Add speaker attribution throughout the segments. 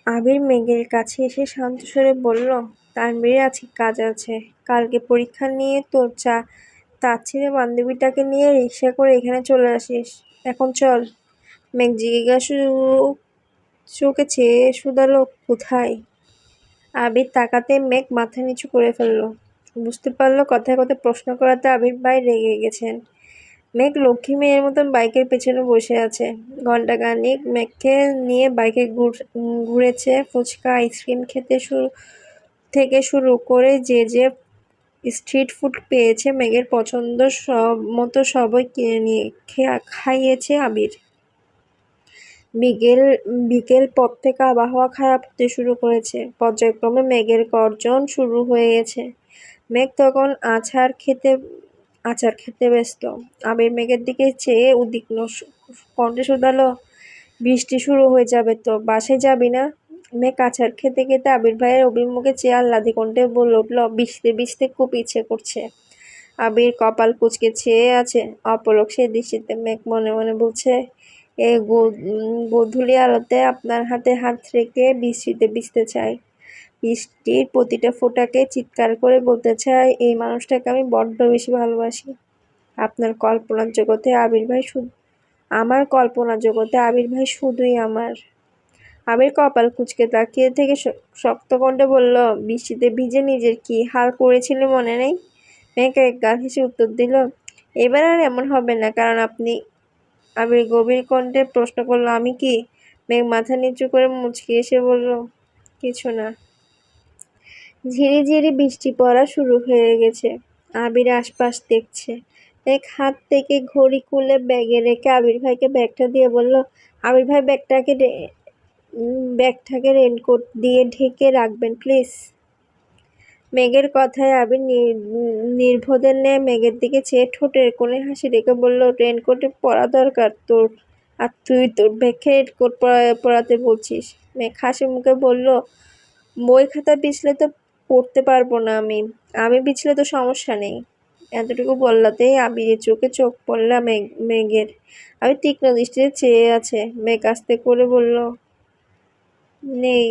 Speaker 1: আবির মেঘের কাছে এসে শান্ত স্বরে বলল, তানভীরের আজকে কাজ আছে, কালকে পরীক্ষা নিয়ে তোর তার ছেলে বান্ধবীটাকে নিয়ে রিকশা করে এখানে চলে আসিস। এখন চল। মেঘ জিজ্ঞাসু চোখে চেয়ে শুধালো, কোথায়? আবির তাকাতে মেঘ মাথা নিচু করে ফেলল। বুঝতে পারলো কথায় কথায় প্রশ্ন করাতে আবির ভাই রেগে গেছেন। মেঘ লক্ষ্মী মেয়ের মতন বাইকের পেছনে বসে আছে। ঘণ্টাখানেক মেঘকে নিয়ে বাইকে ঘুরেছে। ফুচকা, আইসক্রিম খেতে থেকে শুরু করে যে স্ট্রিট ফুড পেয়েছে মেঘের পছন্দ মতো সবই কিনে নিয়ে খাইয়েছে আবির। বিকেল পর থেকে আবহাওয়া খারাপ হতে শুরু করেছে। পর্যায়ক্রমে মেঘের গর্জন শুরু হয়ে গেছে। মেঘ তখন আচার খেতে ব্যস্ত। আবির মেঘের দিকে চেয়ে উদ্বিগ্ন কণ্ঠে শুধালো, বৃষ্টি শুরু হয়ে যাবে তো, বাসায় যাবি না? মেঘ আচার খেতে খেতে আবির ভাইয়ের অভিমুখে চেয়ে আহ্লাদে কণ্ঠে বলে উঠল, ভিজতে ভিজতে খুব ইচ্ছে করছে। আবির কপাল কুঁচকে চেয়ে আছে অপলক সেই দৃষ্টিতে। মেঘ মনে মনে বলছে, এই গোধূলি আলোতে আপনার হাতে হাত রেখে বৃষ্টিতে ভিজতে চাই। বৃষ্টির প্রতিটা ফোঁটাকে চিৎকার করে বলতে চাই, এই মানুষটাকে আমি বড্ড বেশি ভালোবাসি। আমার কল্পনার জগতে আবির ভাই শুধুই আমার। আবির কপাল কুঁচকে তাকিয়ে থেকে শক্ত কণ্ঠে বলল, বৃষ্টিতে ভিজে নিজের কি হাল করেছিলি মনে নেই? মেঘ একগাল হেসে উত্তর দিল, এবার আর এমন হবে না, কারণ আপনি। আবির গভীর কণ্ঠে প্রশ্ন করল, আমি কি? মেঘ মাথা নিচু করে মুচকি এসে বলল, কিছু না। ঝিরিঝিরি বৃষ্টি পড়া শুরু হয়ে গেছে। আবির আশপাশ দেখছে। এক হাত থেকে ঘড়ি খুলে ব্যাগে রেখে আবির ভাইকে ব্যাগটা দিয়ে বলল, আবির ভাই ব্যাগটাকে রেনকোট দিয়ে ঢেকে রাখবেন প্লিজ। মেঘের কথায় আবির নির্বোধের ন্যায় মেঘের দিকে চেয়ে ঠোঁটের কোণে হাসি রেখে বলল, রেনকোটে পরা দরকার তোর, আর তুই তোর ব্যাগকে রেনকোট পরাতে বলছিস? মেঘ হাসি মুখে বলল, বই খাতা পিছলে তো পড়তে পারবো না আমি পিছলে তো সমস্যা নেই। এতটুকু বললাতেই আবিরের চোখে চোখ পড়ল মেঘের। আবির তীক্ষ্ণ দৃষ্টিতে চেয়ে আছে। মেঘ আস্তে করে বলল, নেই।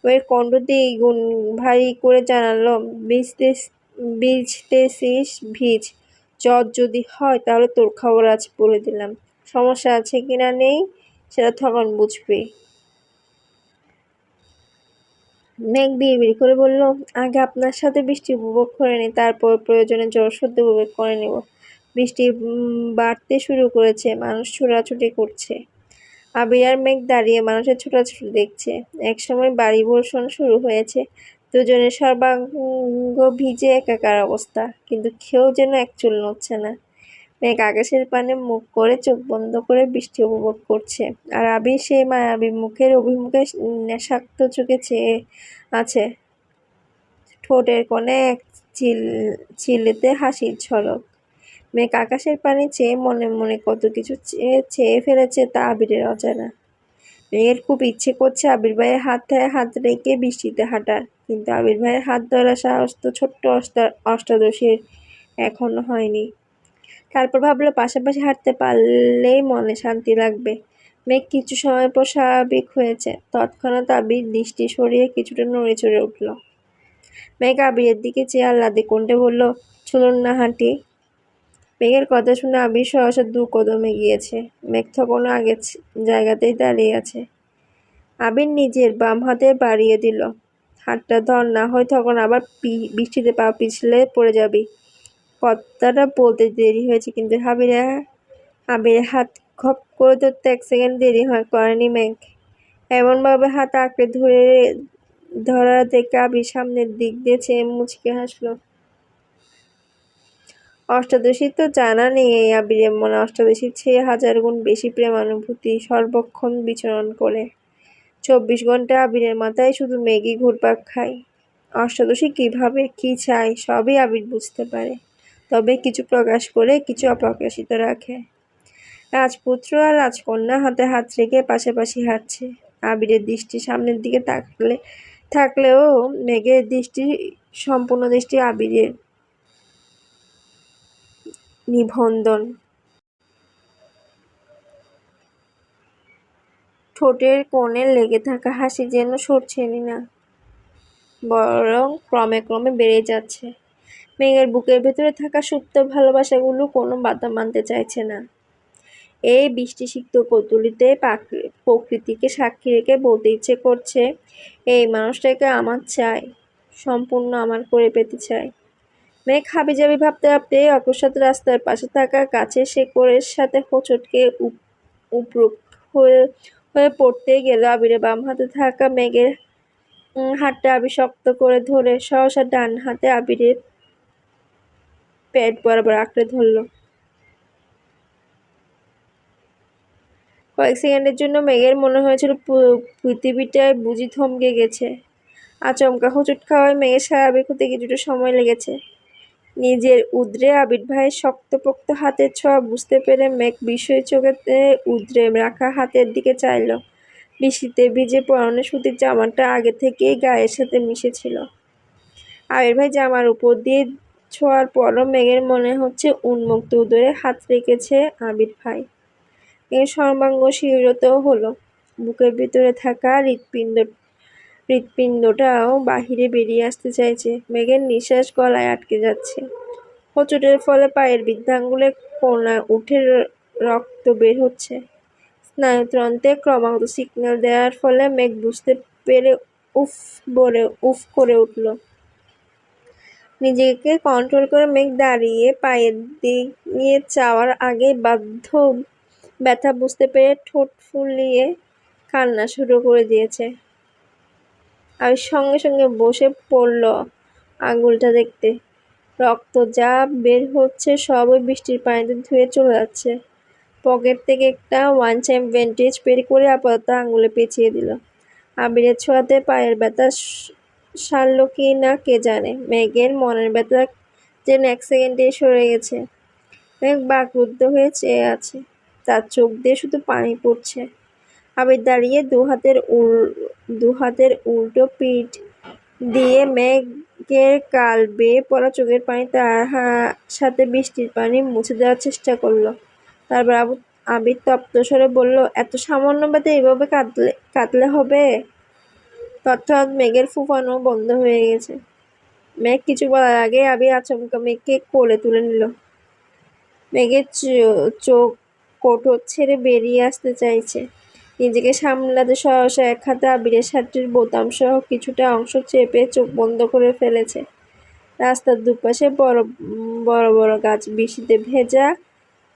Speaker 1: ওর কণ্ঠতেই গুণ ভারী করে জানালো, ভিজতেছিস ভিজ, জ্বর যদি হয় তাহলে তোর খবর আছে বলে দিলাম। সমস্যা আছে কিনা নেই সেটা তখন বুঝবি। মেঘ বিড়বিড় করে বলল, আগে আপনার সাথে বৃষ্টি উপভোগ করে নিই, তারপর প্রয়োজনে জ্বর সর্দি উপভোগ করে নেব। বৃষ্টি বাড়তে শুরু করেছে, মানুষ ছোটাছুটি করছে। আবির আর মেঘ দাঁড়িয়ে মানুষের ছোটাছুটি দেখছে। একসময় বাড়ি বর্ষণ শুরু হয়েছে। দুজনের সর্বাঙ্গ ভিজে একাকার অবস্থা, কিন্তু কেউ যেন এক চুল নড়ছে না। মেঘ আকাশের পানে মুখ করে চোখ বন্ধ করে বৃষ্টি উপভোগ করছে, আর আবির সেই মায়াবী মুখের অভিমুখে নেশাক্ত চোখে চেয়ে আছে। ঠোঁটের কোণে এক চিলেতে হাসির ঝলক। মেঘ আকাশের পানে চেয়ে মনে মনে কত কিছু চেয়ে ফেলেছে, তা আবিরের অজানা। মেঘের খুব ইচ্ছে করছে আবির ভাইয়ের হাত রেখে বৃষ্টিতে হাঁটার, কিন্তু আবির ভাইয়ের হাত ধরার সাহস তো ছোট্ট অষ্টাদশীর এখনো হয়নি। তারপর ভাবলো, পাশাপাশি হাঁটতে পারলেই মনে শান্তি লাগবে। মেঘ কিছু সময় পর স্বাভাবিক হয়েছে। তৎক্ষণাৎ আবির দৃষ্টি সরিয়ে কিছুটা নড়ে চড়ে উঠল। মেঘ আবিরের দিকে চেয়ে আহ্লাদে কণ্ঠে বলল, চলুন না হাঁটি। মেঘের কথা শুনে আবির সহসা 2 কদম এগিয়েছে। মেঘ তখনও আগের জায়গাতেই দাঁড়িয়ে আছে। আবির নিজের বাম হাতে বাড়িয়ে দিল, হাতটা ধর, না হয় তখন আবার বৃষ্টিতে পা পিছলে পড়ে যাবি। কথাটা বলতে দেরি হয়েছে, কিন্তু আবিরের হাত খপ করে ধরতে 1 সেকেন্ড দেরি করেনি মেঘ। এমনভাবে হাত আঁকড়ে ধরা দেখে আবির সামনের দিক দিয়ে চেয়ে মুচকে হাসল। অষ্টাদশীর তো জানা নেই এই আবিরের মনে অষ্টাদশীর চেয়ে 1000 গুণ বেশি প্রেমানুভূতি সর্বক্ষণ বিচরণ করে। 24 ঘন্টা আবিরের মাথায় শুধু মেঘই ঘুরপাক খায়। অষ্টাদশী কিভাবে, কি চায়, সবই আবির বুঝতে পারে। তবে কিছু প্রকাশ করে, কিছু অপ্রকাশিত রাখে। রাজপুত্র আর রাজকন্যা হাতে হাত রেখে পাশাপাশি হাঁটছে। আবিরের দৃষ্টি সামনের দিকে থাকলেও মেঘের সম্পূর্ণ দৃষ্টি আবিরের নিবন্ধন। ঠোঁটের কোণে লেগে থাকা হাসি যেন সরছেনই না, বরং ক্রমে ক্রমে বেড়ে যাচ্ছে। মেঘের বুকের ভেতরে থাকা সুপ্ত ভালোবাসাগুলো কোনো বাধা মানতে চাইছে না। এই বৃষ্টিসিক্ত কৌতূহলীতে প্রকৃতিকে সাক্ষী রেখে বলতে ইচ্ছে করছে, এই মানুষটাকে আমার চাই, সম্পূর্ণ আমার করে পেতে চাই। মেঘ হাবিজাবি ভাবতে ভাবতে অকস্মাৎ রাস্তার পাশে থাকা গাছের শেকড়ের সাথে হোঁচটকে উপরূপ হয়ে হয়ে পড়তে গেল। আবিরের বাম হাতে থাকা মেঘের হাতটা আবির শক্ত করে ধরে সহসা ডান হাতে আবিরের পেট বরাবর আঁকড়ে ধরল। কয়েক সেকেন্ডের জন্য মেঘের মনে হয়েছিল পৃথিবীটায় বুঝি থমকে গেছে। আচমকা হোঁচট খাওয়ায় মেঘের স্বাভাবিক হতে কিছুটা সময় লেগেছে। নিজের উদ্রে আবির ভাইয়ের শক্তপোক্ত হাতের ছোঁয়া বুঝতে পেরে মেঘ বিস্ময় চোখে উদ্রে রাখা হাতের দিকে চাইল। বৃষ্টিতে ভিজে পরনের সুতির জামাটা আগে থেকেই গায়ের সাথে মিশেছিল। আবির ভাই জামার উপর দিয়ে ছোঁয়ার পরও মেঘের মনে হচ্ছে উন্মুক্ত উদরে হাত রেখেছে আবির ভাই। মেঘের সর্বাঙ্গ শিহরিত হলো। বুকের ভিতরে থাকা হৃৎপিণ্ডটাও বাহিরে বেরিয়ে আসতে চাইছে। মেঘের নিঃশ্বাস গলায় আটকে যাচ্ছে। হোঁচটের ফলে পায়ের বৃদ্ধাঙ্গুলে কোণা উঠে রক্ত বের হচ্ছে। স্নায়ুতন্ত্রে ক্রমাগত সিগন্যাল দেওয়ার ফলে মেঘ বুঝতে পেরে উফ করে উঠল। নিজেকে কন্ট্রোল করে মেঘ দাঁড়িয়ে পায়ের দিকে চাওয়ার আগেই ব্যথা বুঝতে পেরে ঠোঁট ফুলিয়ে কান্না শুরু করে দিয়েছে। আমি সঙ্গে সঙ্গে বসে পড়ল আঙুলটা দেখতে। রক্ত যা বের হচ্ছে সব ওই বৃষ্টির পানিতে ধুয়ে চলে যাচ্ছে। পকেট থেকে একটা ওয়ান টাইম ব্যান্ডেজ বের করে আপাতত আঙুলে পেঁচিয়ে দিল। আবিরের ছোঁয়াতে পায়ের ব্যথা সারল কি না কে জানে। মেঘের মনের ব্যথা যেন এক সেকেন্ডেই সরে গেছে। মেঘ বাকরুদ্ধ হয়ে চেয়ে আছে, তার চোখ দিয়ে শুধু পানি পড়ছে। আবির দাঁড়িয়ে দু হাতের উল্টো পিঠ দিয়ে মেঘের কাল বেয়ে পড়া চোখের পানি তার সাথে বৃষ্টির পানি মুছে দেওয়ার চেষ্টা করলো। তারপর আবির তপ্ত স্বরে বলল, এত সামান্য ব্যথা এভাবে কাঁদলে হবে? তৎক্ষণাৎ মেঘের ফুঁফানো বন্ধ হয়ে গেছে। মেঘ কিছু বলার আগে আবির আচমকা মেঘকে কোলে তুলে নিল। মেঘের চোখ কোটর ছেড়ে বেরিয়ে আসতে চাইছে। নিজেকে সামলাতে সহসা এক হাতে আবিরের শার্টের বোতাম সহ কিছুটা অংশ চেপে চোখ বন্ধ করে ফেলেছে। রাস্তার দুপাশে বড় বড় গাছ, বৃষ্টিতে ভেজা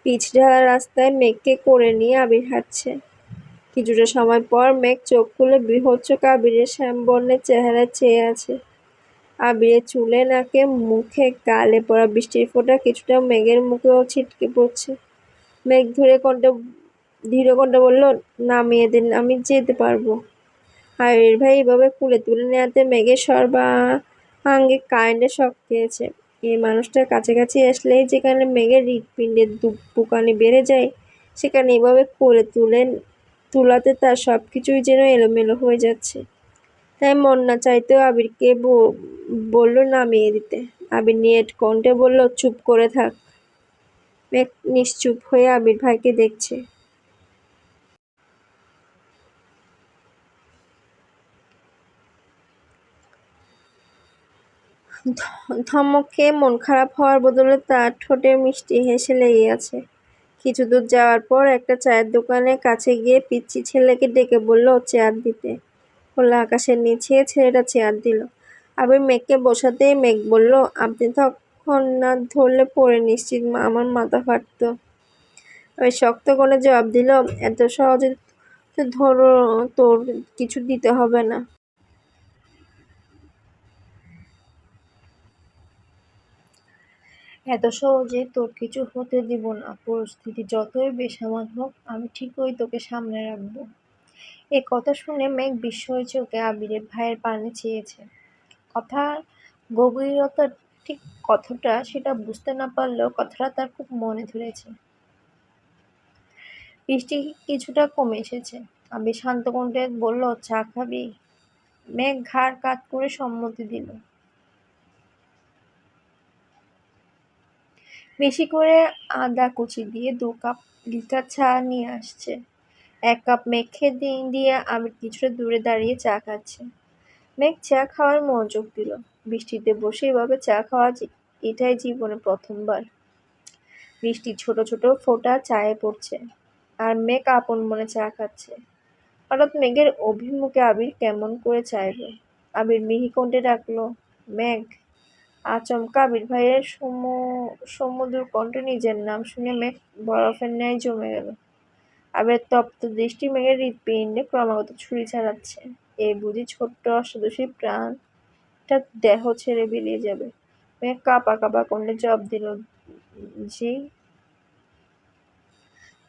Speaker 1: পিচঢালা রাস্তায় মেঘকে কোলে নিয়ে আবির হাঁটছে। কিছুটা সময় পর মেঘ চোখ খুলে বৃহৎ চোখ আবিরের শ্যামবর্ণের চেহারায় চেয়ে আছে। আবিরের চুলে, নাকে, মুখে, গালে পড়া বৃষ্টির ফোঁটা কিছুটা মেঘের মুখেও ছিটকে পড়ছে। মেঘ ধীর কণ্ঠে বলল, নামিয়ে দিন, আমি যেতে পারবো। আবির ভাই এভাবে কুলে তুলে নেওয়াতে মেঘের সর্বাঙ্গে কারেন্টের শক খেয়েছে। এই মানুষটার কাছাকাছি আসলেই যেখানে মেঘের হৃৎপিণ্ডের বুকানি বেড়ে যায়, সেখানে এভাবে কোলে তুলাতে তার সবকিছুই যেন এলোমেলো হয়ে যাচ্ছে। তাই মন না চাইতেও আবিরকে বলল নামিয়ে দিতে। আবির নিয়ত কণ্ঠে বলল, চুপ করে থাক। মেঘ নিশ্চুপ হয়ে আবির ভাইকে দেখছে। ধমক খেয়ে মন খারাপ হওয়ার বদলে তার ঠোঁটে মিষ্টি হেসে লেগে আছে। কিছু দূর যাওয়ার পর একটা চায়ের দোকানের কাছে গিয়ে পিচ্চি ছেলেকে ডেকে বলল চেয়ার দিতে। খোলা আকাশের নিচে ছেলেটা চেয়ার দিল। আবির মেঘকে বসাতেই মেঘ বলল, আপনি তখন না ধরলে পরে নিশ্চিত আমার মাথা ফাটতো। আবির শক্ত করে জবাব দিল, এত সহজে তোর কিছু দিতে হবে না। এত সহজে তোর কিছু হতে দিব না। পরিস্থিতি যতই বেসামাল হোক, আমি ঠিকই তোকে সামলে রাখবো। এ কথা শুনে মেঘ বিস্ময় চোখে আবিরের ভাইয়ের পানে চেয়েছে। কথার গভীরতা ঠিক কতটা সেটা বুঝতে না পারলেও কথাটা তার খুব মনে ধরেছে। বৃষ্টি কিছুটা কমে এসেছে। আবির শান্ত কণ্ঠে বলল, চা খাবি? মেঘ ঘাড় কাত করে সম্মতি দিল। বেশি করে আদা কুচি দিয়ে 2 কাপ লিকার চা নিয়ে আসছে। এক কাপ মেঘে দিয়ে আবির কিছুটা দূরে দাঁড়িয়ে চা খাচ্ছে। মেঘ চা খাওয়ার মনোযোগ দিল। বৃষ্টিতে বসে এভাবে চা খাওয়া এটাই জীবনে প্রথমবার। বৃষ্টির ছোট ছোট ফোঁটা চায়ে পড়ছে, আর মেঘ আপন মনে চা খাচ্ছে। হঠাৎ মেঘের অভিমুখে আবির কেমন করে চাইল। আবির মিহি কণ্ঠে ডাকলো, মেঘ। আচমকা আবির ভাইয়ের সমুদর কণ্ঠে নিজের নাম শুনে মেঘ বরফের ন্যায় জমে গেল। আবিরের তপ্ত দৃষ্টি মেঘের হৃৎপিণ্ডে ক্রমাগত ছুরি চালাচ্ছে। এই বুঝি ছোট্ট অষ্টাদশী প্রাণটা দেহ ছেড়ে বেরিয়ে যাবে। মেঘ কাঁপা কাঁপা কণ্ঠে জবাব দিল, জি।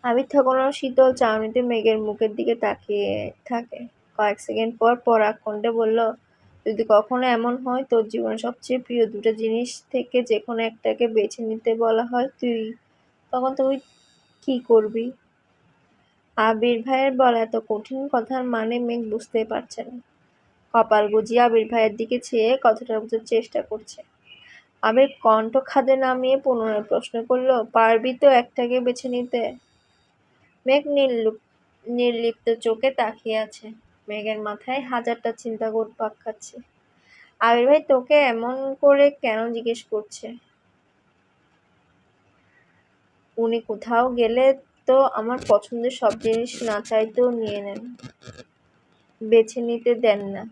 Speaker 1: আবির তখনও শীতল চাউনিতে মেঘের মুখের দিকে তাকিয়ে থাকে। কয়েক সেকেন্ড পর পরাগ কণ্ঠে বলল, যদি কখনো এমন হয় তোর জীবনে সবচেয়ে প্রিয় দুটো জিনিস থেকে যে কোনো একটাকে বেছে নিতে বলা হয় তখন তুই কি করবি? আবির ভাইয়ের বলা এত কঠিন কথার মানে মেঘ বুঝতেই পারছে না। কপাল গুজিয়ে আবির ভাইয়ের দিকে চেয়ে কথাটা বোঝার চেষ্টা করছে। আবির কণ্ঠ খাদে নামিয়ে পুনরায় প্রশ্ন করলো, পারবি তো একটাকে বেছে নিতে? মেঘ নির্লিপ্ত চোখে তাকিয়ে আছে। মেঘের মাথায় হাজারটা চিন্তা ঘুরপাক খাচ্ছে। আবির ভাই তোকে এমন করে কেন জিজ্ঞেস করছে? উনি কোথাও গেলে তো আমার পছন্দের সব জিনিস না চাইতেও নিয়ে নেন, বেছে নিতে দেন না।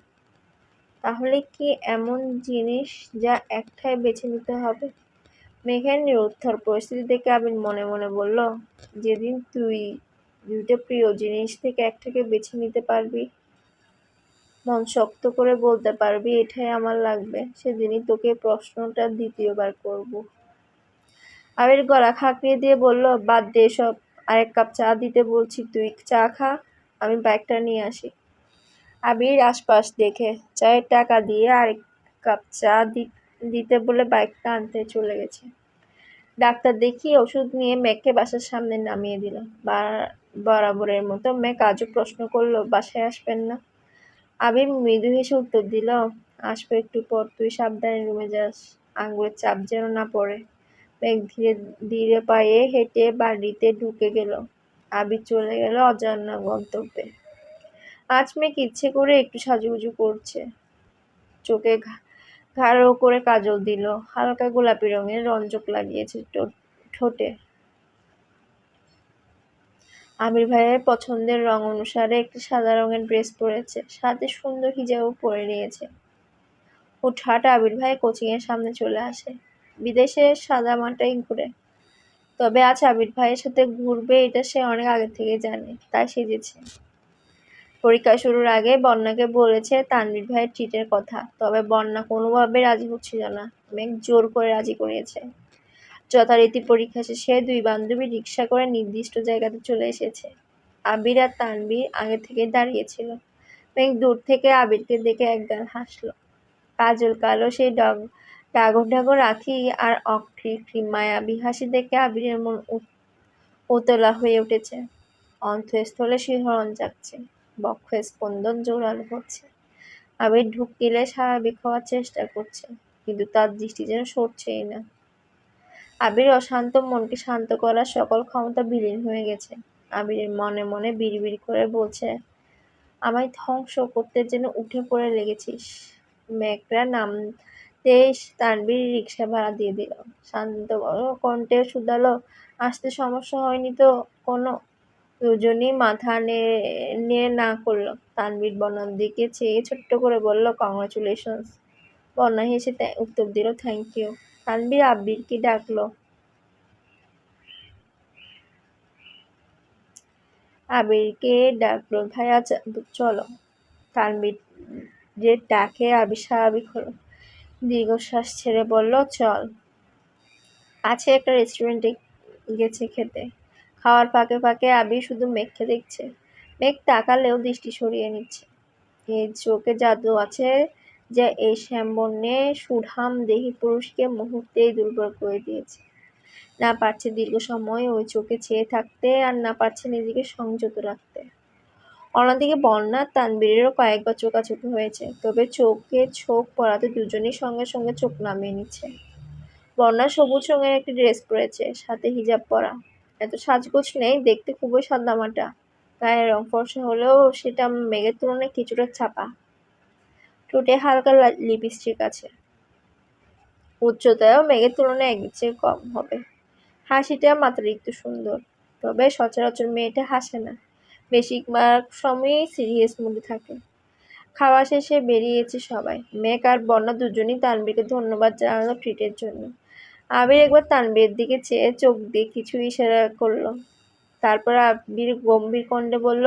Speaker 1: তাহলে কি এমন জিনিস যা একটাই বেছে নিতে হবে? মেঘের নিরুত্তর পরিস্থিতি দেখে আবির মনে মনে বলল, যেদিন তুই দুইটা প্রিয় জিনিস থেকে একটাকে বেছে নিতে পারবি, মন শক্ত করে বলতে পারবি এটাই আমার লাগবে, সেদিনই তোকে প্রশ্নটা দ্বিতীয়বার করব। আবির গলা খাঁকড়িয়ে দিয়ে বলল, বাদ দে এসব, আরেক কাপ চা দিতে বলছি, তুই চা খা, আমি বাইকটা নিয়ে আসি। আবির আশপাশ দেখে চায়ের টাকা দিয়ে আরেক কাপ চা দিতে বলে বাইকটা আনতে চলে গেছে। ডাক্তার দেখিয়ে ওষুধ নিয়ে মেঘকে বাসার সামনে নামিয়ে দিল। বরাবরের মতো মেঘ আজও প্রশ্ন করল, বাসায় আসবেন না? আবির মৃদু হেসে উত্তর দিল, আসবো একটু পর, তুই সাবধানে রুমে যাস, আঙ্গুলের চাপ যেন না পড়ে। মেঘ ধীরে ধীরে পায়ে হেঁটে বাড়িতে ঢুকে গেল। আবির চলে গেল অজানা গন্তব্যে। আজ মেঘ ইচ্ছে করে একটু সাজুগুজু করছে। চোখে গাঢ় করে কাজল দিল, হালকা গোলাপি রঙের রঞ্জক লাগিয়েছে ঠোঁটে। আবির ভাইয়ের পছন্দের রং অনুসারে একটি সাদা রঙের ড্রেস পরেছে, সাথে সুন্দর হিজাবও পরে নিয়েছে। হুটহাট আবির ভাই কোচিং এর সামনে চলে আসে। বিদেশে সাদা মাটাই ঘুরে, তবে আজ আবির ভাইয়ের সাথে ঘুরবে এটা সে অনেক আগে থেকে জানে, তাই সেজেছে। পরীক্ষা শুরুর আগে বন্যাকে বলেছে তানভীর ভাইয়ের ট্রিটের কথা, তবে বন্যা কোনোভাবে রাজি হচ্ছিল না। মেঘ জোর করে রাজি করিয়েছে। যথারীতি পরীক্ষা শেষে দুই বান্ধবী রিকশা করে নির্দিষ্ট জায়গাতে চলে এসেছে। আবির আর তানভীর আগে থেকে দাঁড়িয়েছিল। মেঘ দূর থেকে আবিরকে দেখে একগাল হাসলো। কাজল কালো সেই ডাগর ডাগর আঁখি আর অকৃত্রিম মায়াবী হাসি দেখে আবিরের মন উতলা হয়ে উঠেছে। অন্তঃস্থলে শিহরণ জাগছে, বক্ষে স্পন্দন জোরালো হচ্ছে। আবির ঢুকিলে স্বাভাবিক হওয়ার চেষ্টা করছে, কিন্তু তার দৃষ্টি যেন সরছেই না। আবির অশান্ত মনকে শান্ত করার সকল ক্ষমতা বিলীন হয়ে গেছে। আবিরের মনে মনে বিড়বিড় করে বলছে, আমায় ধ্বংস করতে যেন উঠে পড়ে লেগেছিস। মেঘরা নামতেই তানভীর রিকশা ভাড়া দিয়ে দিল। শান্ত কণ্ঠে শুধালো, আসতে সমস্যা হয়নি তো কোনো? দুজনই মাথা নেড়ে না করলো। তানভীর বন্যার দিকে চেয়ে ছোট্ট করে বলল, কংগ্রাচুলেশনস। বন্যা হেসে উত্তর দিল, থ্যাংক ইউ। তানভীর আবিরকে ডাকলো। ভাইয়া চলো। তানভীর যে ডাকে আবির স্বাভাবিক হলো। দীর্ঘশ্বাস ছেড়ে বলল, চল। আছে একটা রেস্টুরেন্টে গেছে খেতে। খাওয়ার ফাঁকে ফাঁকে আবির শুধু মেঘকে দেখছে। মেঘ তাকালেও দৃষ্টি সরিয়ে নিচ্ছে। এই চোখে জাদু আছে যা এই শ্যামবর্ণে সুঠাম দেহী পুরুষকে মুহূর্তেই দুর্বল করে দিয়েছে। না পারছে দীর্ঘ সময় ওই চোখে চেয়ে থাকতে, আর না পারছে নিজেকে সংযত রাখতে। অন্যদিকে বন্যা তানভীরেরও কয়েকবার চোখাচোখি হয়েছে, তবে চোখে চোখ পড়াতে দুজনেই সঙ্গে সঙ্গে চোখ নামিয়ে নিচ্ছে। বন্যা সবুজ রঙের একটি ড্রেস পরেছে, সাথে হিজাব পরা। এত সাজগোজ নেই, দেখতে খুবই সাদামাটা। গায়ের রং ফর্সা হলেও সেটা মেঘের তুলনায় কিছুটা চাপা। ঠোঁটে হালকা লিপস্টিক আছে। উচ্চতায়ও মেঘের তুলনায় এক চেয়ে কম হবে। হাসিটা মাত্রাতিরিক্ত সুন্দর। তবে সচরাচর মেয়েটা হাসে না। বেশিরভাগ সময়ই সিরিয়াস মুডে থাকে। খাওয়া শেষে বেরিয়েছে সবাই। মেঘ আর বন্যা দুজনই তানভীরকে ধন্যবাদ জানালো ট্রিটের জন্য। আবির একবার তানভীরের দিকে চেয়ে চোখ দিয়ে কিছু ইশারা করলো। তারপর আবির গম্ভীর কণ্ঠে বলল,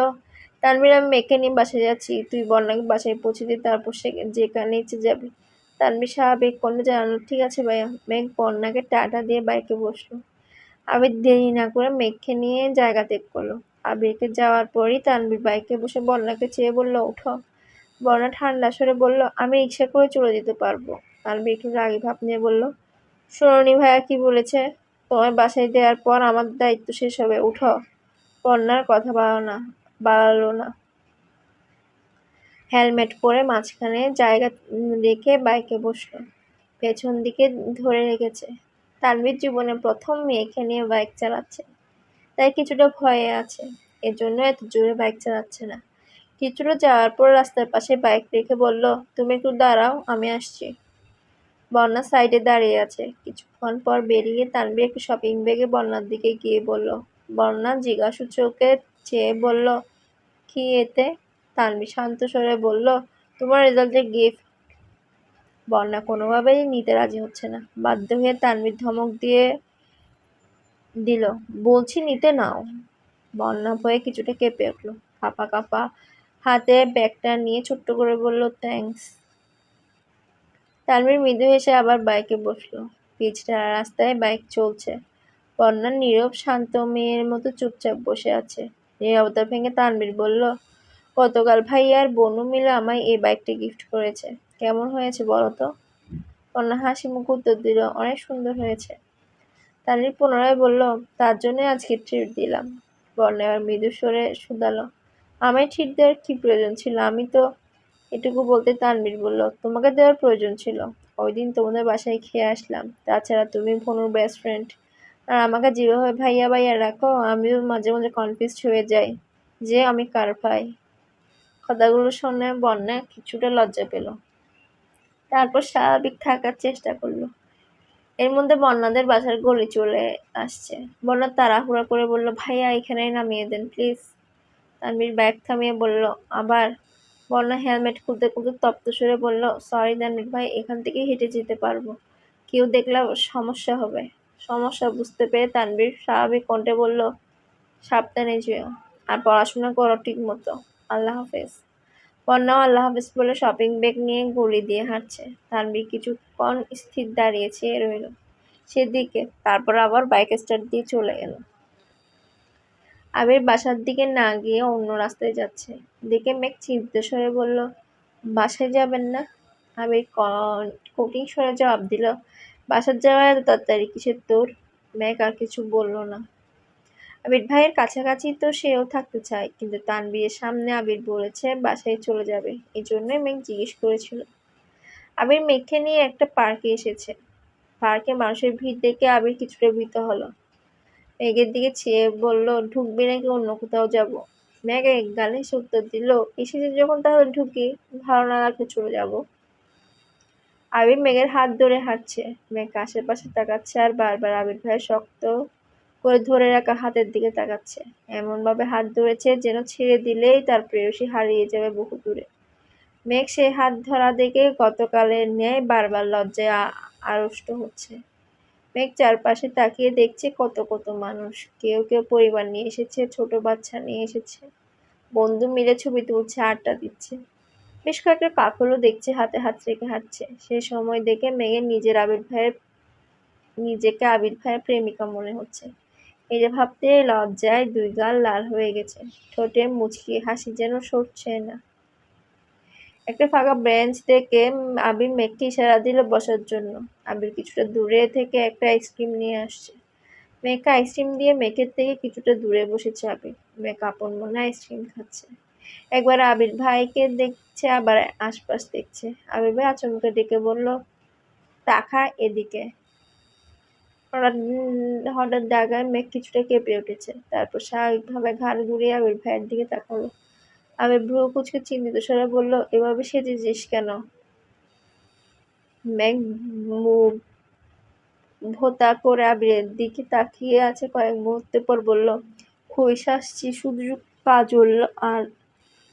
Speaker 1: তানভীর, আমি মেঘকে নিয়ে বাসায় যাচ্ছি। তুই বন্যাকে বাসায় পৌঁছে দিয়ে তারপর সে যেখানে ইচ্ছে যাবি। তানভীর স্বাভাবিক কণ্ঠে জানালো, ঠিক আছে ভাইয়া। মেঘ বন্যাকে টাটা দিয়ে বাইকে বসলো। আবির দেরি না করে মেঘকে নিয়ে জায়গা ত্যাগ করলো। আবিরকে যাওয়ার পরই তানভীর বাইকে বসে বন্যাকে চেয়ে বলল, উঠো। বন্যা ঠান্ডা স্বরে বলল, আমি রিক্সা করে চলে যেতে পারবো। তানভীর একটু রাগী ভাব নিয়ে বলল, শোনোনি ভাইয়া কি বলেছে? তোমায় বাসায় দেওয়ার পর আমার দায়িত্ব শেষ হবে, উঠো। বন্যার কথা বাড়ালো না। হেলমেট পরে মাঝখানে জায়গা রেখে বাইকে বসলো। পেছন দিকে ধরে রেখেছে। তানভীর জীবনে প্রথম মেয়েকে নিয়ে বাইক চালাচ্ছে। তাই কিছুটা ভয়ে আছে। এজন্য এত জোরে বাইক চালাচ্ছে না। কিছুটা যাওয়ার পর রাস্তার পাশে বাইক রেখে বলল, তুমি একটু দাঁড়াও, আমি আসছি। বন্যা সাইডে দাঁড়িয়ে আছে। কিছুক্ষণ পর বেরিয়ে তানভীর একটু শপিং ব্যাগে বন্যার দিকে গিয়ে বলল। বন্যা জিজ্ঞাসু চোখে চেয়ে বলল, কি এতে? তানভীর শান্ত স্বরে বলল, তোমার রেজাল্টের গিফট। বন্যা কোনোভাবেই নিতে রাজি হচ্ছে না। বাধ্য হয়ে তানভীর ধমক দিয়ে দিল, বলছি নিতে নাও। বন্যা ভয়ে কিছুটা কেঁপে উঠল। কাঁপা কাঁপা হাতে ব্যাগটা নিয়ে ছোট্ট করে বলল, থ্যাঙ্কস। তানভীর মৃদু হেসে আবার বাইকে বসলো। পিচঢালা রাস্তায় বাইক চলছে। বন্যা নীরব শান্ত মেয়ের মতো চুপচাপ বসে আছে। নীরবতা ভেঙে তানভীর বলল, গতকাল ভাইয়া আর বনু মিলে আমায় এই বাইকটা গিফট করেছে। কেমন হয়েছে বলো তো? বন্যা হাসি মুখে উত্তর দিল, অনেক সুন্দর হয়েছে। তানভীর পুনরায় বলল, তার জন্য আজকে ট্রিট দিলাম। বন্যা এবার মৃদু স্বরে শুধালো, আমায় ট্রিট দেওয়ার কি প্রয়োজন ছিল? আমি তো এটুকু বলতে তানভীর বলল, তোমাকে দেওয়ার প্রয়োজন ছিল। ওই দিন তোমাদের বাসায় খেয়ে আসলাম। তাছাড়া তুমি ভনুর বেস্ট ফ্রেন্ড। আর আমাকে যেভাবে ভাইয়া ভাইয়া রাখো, আমিও মাঝে মাঝে কনফিউজড হয়ে যাই যে আমি কার ভাই। কথাগুলো শুনে বন্যা কিছুটা লজ্জা পেল। তারপর স্বাভাবিক থাকার চেষ্টা করলো। এর মধ্যে বন্যাদের বাসার গলি চলে আসছে। বন্যা তাড়াহুড়া করে বলল, ভাইয়া এখানেই নামিয়ে দেন প্লিজ। তানভীর ব্যাগ থামিয়ে বলল, আবার? বন্যা হেলমেট খুলতে খুলতে তপ্ত সুরে বলল, সরি তানভীর ভাই, এখান থেকে হেঁটে যেতে পারবো। কেউ দেখলে সমস্যা হবে। সমস্যা বুঝতে পেরে তানভীর স্বাভাবিক কণ্ঠে বলল, সাবধানে যেও। আর পড়াশোনা করো ঠিক মতো। আল্লাহ হাফেজ। বন্যাও আল্লাহ হাফেজ বলে শপিং ব্যাগ নিয়ে গলি দিয়ে হাঁটছে। তানভীর কিছুক্ষণ স্থির দাঁড়িয়ে চেয়ে রইল সেদিকে। তারপর আবার বাইক স্টার্ট দিয়ে চলে এলো। আবির বাসার দিকে না গিয়ে অন্য রাস্তায় যাচ্ছে দেখে মেঘ চিন্তিত স্বরে বলল, বাসায় যাবেন না? আবির কঠিন স্বরে জবাব দিল, বাসার যাওয়ার এত তাড়াতাড়ি কিসের তোর? মেঘ আর কিছু বলল না। আবির ভাইয়ের কাছাকাছি তো সেও থাকতে চায়, কিন্তু তানভীরের সামনে আবির বলেছে বাসায় চলে যাবে, এই জন্যই মেঘ জিজ্ঞেস করেছিল। আবির মেঘকে নিয়ে একটা পার্কে এসেছে। পার্কে মানুষের ভিড় দেখে আবির কিছুটা ভীত হলো। মেঘের দিকে চেয়ে বলল, ঢুকবি নাকি অন্য কোথাও যাব? মেঘ এক গালে হেসে উত্তর দিল, এসেছি যখন তাহলে ঢুকি, ভালো না লাগলে চলে যাব। আবির মেঘের হাত ধরে হাঁটছে। মেঘ আশেপাশে তাকাচ্ছে আর বারবার আবির ভাইয়ের শক্ত করে ধরে রাখা হাতের দিকে তাকাচ্ছে। এমনভাবে হাত ধরেছে যেন ছেড়ে দিলেই তার প্রেয়সী হারিয়ে যাবে বহু দূরে। মেঘ সেই হাত ধরা দেখে গতকালের ন্যায় বারবার লজ্জায় আড়ষ্ট হচ্ছে। মেঘ চারপাশে তাকিয়ে দেখছে কত কত মানুষ। কেউ কেউ পরিবার নিয়ে এসেছে, ছোট বাচ্চা নিয়ে এসেছে। বন্ধু মিলে ছবি তুলছে, আড্ডা দিচ্ছে। বেশ কয়েকটা কাপড়ও দেখছে হাতে হাত রেখে হাঁটছে। সে সময় দেখে মেঘের নিজেকে আবির ভাইয়ের প্রেমিকা মনে হচ্ছে। এটা ভাবতে লজ্জায় দুই গাল লাল হয়ে গেছে। ঠোঁটে মুচকি হাসি যেন সরছে না। একটা ফাঁকা বেঞ্চ থেকে আবির মেঘকে ইশারা দিল বসার জন্য। আবির কিছুটা দূরে থেকে একটা আইসক্রিম নিয়ে আসছে। মেঘকে আইসক্রিম দিয়ে মেঘের থেকে কিছুটা দূরে বসেছে আবির। মেঘ আপন মনে আইসক্রিম খাচ্ছে। একবার আবির ভাইকে দেখছে, আবার আশপাশ দেখছে। আবির ভাই আচমকা ডেকে বলল, তাকা এদিকে। হঠাৎ জায়গায় মেঘ কিছুটা কেঁপে উঠেছে, তারপর স্বাভাবিকভাবে ঘাড় ঘুরিয়ে আবির ভাইয়ের দিকে তাকালো। আবির ভ্রু কুচকে চিন্তিত স্বরে বলল, এভাবে সেজেছিস কেন? মেঘ মুখ ভোঁতা করে আবিরের দিকে তাকিয়ে আছে কয়েক মুহূর্ত পর বলল, খুবই সাজছি, শুধু কাজল আর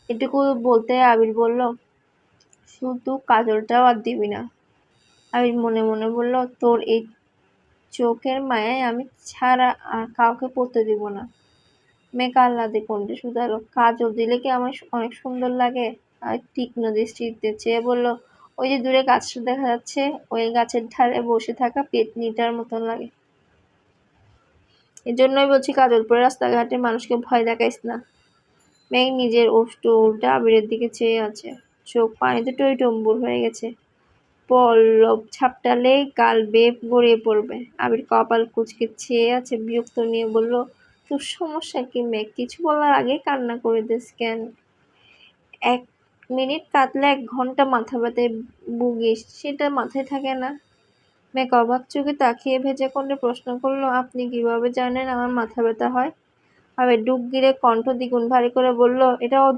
Speaker 1: এটুকু বলতে আবির বলল, শুধু কাজলটাও আর দিবি না? আবির মনে মনে বলল, তোর এই চোখের মায়ায় আমি ছাড়া আর কাউকে পড়তে দিব না। মেঘ আহ্লাদে কণ্ঠে শুধালো, কাজল দিলে কি আমার অনেক সুন্দর লাগে? আর তীক্ষ্ণ দৃষ্টিতে চেয়ে বলল, ওই যে দূরে গাছটা দেখা যাচ্ছে, ওই গাছের ধারে বসে থাকা পেতনিটার মতন লাগে। এজন্যই বলছি কাজল পরে রাস্তাঘাটে মানুষকে ভয় দেখাইস না। মেঘ নিজের ওষ্ঠ উল্টে আবিরের দিকে চেয়ে আছে, চোখ পানিতে টইটম্বুর হয়ে গেছে। পল্লব ঝাপটালেই গাল বেয়ে গড়িয়ে পড়বে। আবির কপাল কুঁচকে চেয়ে আছে, বিরক্ত নিয়ে বলল, তোর সমস্যা কি মেঘ? কিছু বলার আগেই কান্না করে দিস কেন? 1 মিনিট কাঁদলে 1 ঘন্টা মাথা ব্যথায় ভুগিস, সেটা মাথায় থাকে না? মেঘ অবাক চোখে তাকিয়ে ভেজা কণ্ঠে প্রশ্ন করল, আপনি কিভাবে জানেন আমার মাথা ব্যথা হয়? আবির ডুব গিলে কণ্ঠ দ্বিগুণ ভারী করে বলল, এটাও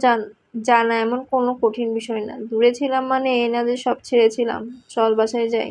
Speaker 1: জানা এমন কোনো কঠিন বিষয় না। দূরে ছিলাম মানে এই না যে সব ছেড়েছিলাম। চল বাসায় যাই।